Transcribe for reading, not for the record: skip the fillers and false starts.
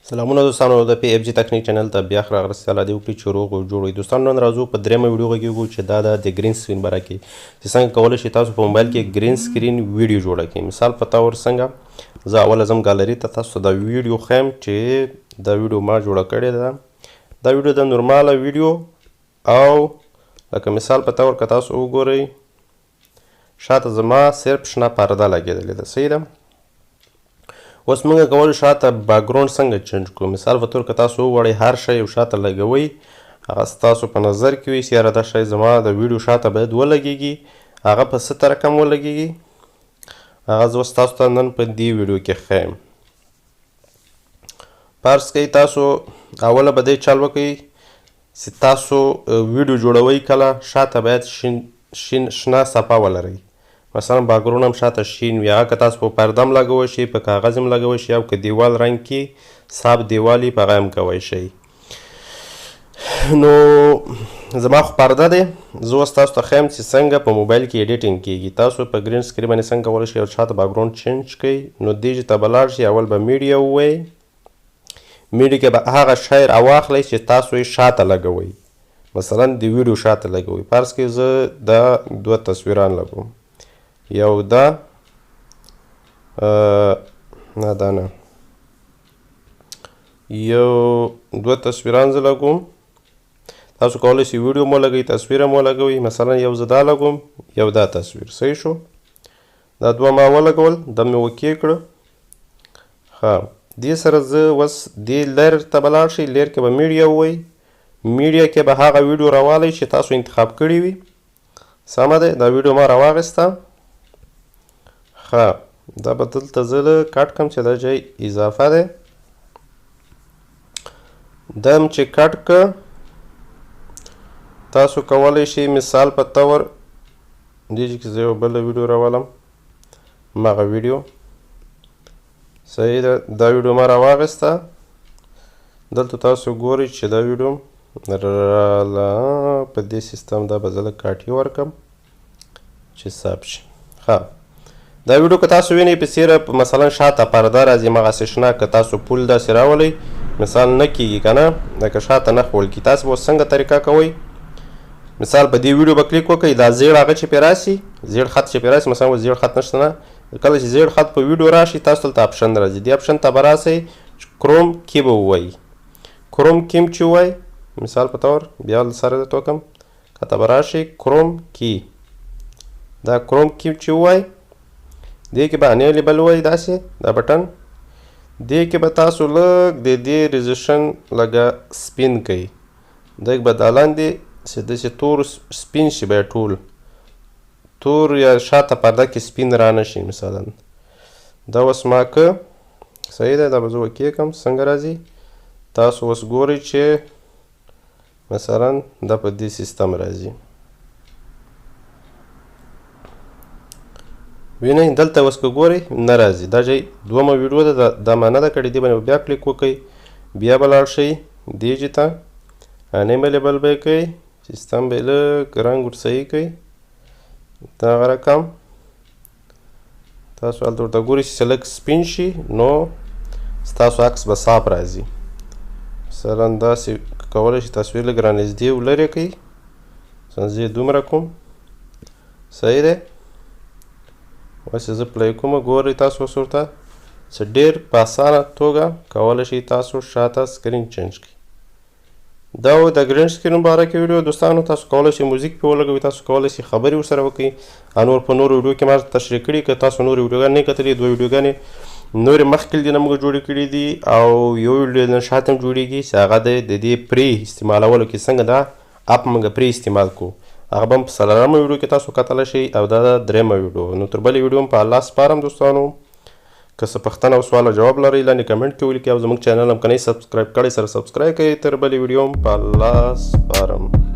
سلامونه دوستانو د پی اف جی تکنیک چینل ته بیا راغلاست. الله دې وکړي چې روغ او جوړ وي. دوستانو نن راځو په درېیمه ویډیو غږیږو چې دا د ګرین سکرین باره کې چې څنګه کولی شئ تاسو په موبایل کې ګرین سکرین ویډیو جوړه کړئ. مثال په طور څنګه زه اوله ځم ګالري ته تاسو ته دا ویډیو ښیم چې دا ویډیو ما جوړه کړې ده. دا ویډیو د نورماله ویډیو او لکه مثال په طور که تاسو وګورئ شاته زما صرف شنه پرده لګېدلې ده. صحیح ده. اوس موږ کولی شاته باکګراوند څنګه چینج کړو. مثال په طور که تاسو وغواړئ هر شی یو شاته لګوئ هغه ستاسو په نظر کې وي چې یاره دا شی زما د ویډیو شاته باید ولګېږي. هغه په څه رقم ولګېږي هغه زه اوس تاسو ته نن په دې ویډیو کې ښیم. فرض کوئ تاسو اوله به دې چل وکئ چې تاسو ویډیو جوړوئ کله شاته باید شنه صفحه ولرئ. مثلا باکګراوند هم شاته شین وي. هغه که تاسو په پرده هم لګوی شئ په کاغذ هم لګوی شئ او که دیوال رنګ کې صاف دیوال وي په هغه هم کوی شئ. نو زما خو پرده دی. زه اوس تاسو ته ښیم چې څنګه په موبایل کې ایډیټینګ کیږي. تاسو په ګرین سکرین باندې څنګه کولی شئ شاته باکګراوند چینج کړئ. نو دې ته به لاړ شئ اول به میډیا ووایئ. میډیا کې به هغه شی راواخلئ چې تاسو یې شاته لګوئ. مثلا د ویډیو شاته لګوئ. فرض کړئ زه دا دوه تصویران لګوم. یو دا نه دا نه یو دوه تصویران زه لګوم. تاسو کولی شئ ویډیو مو لګوئ تصویر مو لګوئ. مثلا یو زه دا لګوم یو دا تصویر. صحیح شو. دا دوه ما ولګول دا مې اوکې کړه. ښه دې سره زه اوس دې لیر ته به لاړ شئ. لیر کې به میډیا ووایئ. میډیا کې به هغه ویډیو راوالی چې تاسو انتخاب کړي وي. سمه ده. دا ویډیو ما راواخیسته. ښه دا به دلته زه کټ کړم چې دا ځای اضافه دی. دا هم چې کټ که تاسو کولی شئ مثال په طور دې کې زه یو بله ویډیو راولم همغه ویډیو. صحیح ده. دا ویډیو ما راواخیسته. دلته تاسو ګورئ چې دا ویډیو په دې سیستم دا به زه لږ کاټي ورکړم چې ثبت شي. ښه دا ویډیو که تاسو وینئ په څیره مثلا شاته پرده راځي مغسې شنه که تاسو پول داسې راولئ مثال نه کیږي که نه لکه شاته نه ښول کي. تاسو به اوس څنګه طریقه کوئ. مثال په دې ویډیو به کلیک وکئ. دا زیړ هغه چې پرې راسي زیړ خط چې پرې راسي مثلا اوس زیړ خط نشته نه. کله چې زیړ خط په ویډیو راشي تاسو دلته اپشن راځي. دې اپشن ته به راسئ کروم کی به ووایي. کروم کیم چې ووایي مثال په طور بیا سره درته وکړم که ته به راشئ کروم کی. دا کروم کی چې ووایي دې کې به انیبل ووایي داسې دا بټن. دې کې به تاسو لږ د دې ریزولوشن لږه سپین کوئ. دغه به دا لاندې چې داسې تور سپین شي بیا ټول تور یا شاته پرده کې سپین رانه شي مثلا. دا اوس ما که صحیح ده. دا به زه اوکې کړم څنګه راځي. تاسو اوس ګورئ چې مثلا دا په دې سیستم راځي. وینئ دلته اوس که ګورئ نه راځي. دا ځای دومه ویډیو ده دا ما نه ده کړې. دې باندې بیا کلیک وکئ. بیا به لاړ شئ دې ځای ته انیبل به یې کوئ. سیستم به یې لږ رنګ ورصحیح کوئ دغه رقم. تاسو هلته ورته ګورئ چې لږ سپین شي نو ستاسو عکس به صاف راځي. مثلا داسې کولی شئ تصویر لږ رانږدې ولرې کړئ. مثلا زه یې دومره کوم. صحیح دی. اوس زه پلی کوم. ګورئ تاسو اوس ورته چې ډېر په اسانه توګه کولی شئ تاسو شاته سکرین چینج کړئ. دا و د ګرین سکرین باره کې ویډیو. دوستانو تاسو کولی شئ موزیک پې ولګوئ. تاسو کولی شئ خبرې ورسره وکړئ. نور په نورو ویډیو کې ما تشریح کړي. که تاسو نورې ویډیوګانې نه کتلې دوه ویډیوګانې نورې مخکې دې نه موږ جوړې کړي دي او یو ویډیو نه شاته هم جوړېږي چې هغه د دې پرې استعمالولو کې څنګه دا اپ موږ پرې استعمال کړو. هغه به هم په څلورمه ویډیو کې تاسو کتلی شئ او دا د درېیمه ویډیو. نو تر بلې ویډیو هم په الله سپارم دوستانو. که څه پوښتنه او سوال او جواب لرئ لاندې کمنټ کې ولیکئ او زموږ چینل هم که نه یې سبسکرایب کړی سره سبسکرایب کړئ. تر بلې ویډیو هم په الله سپارم.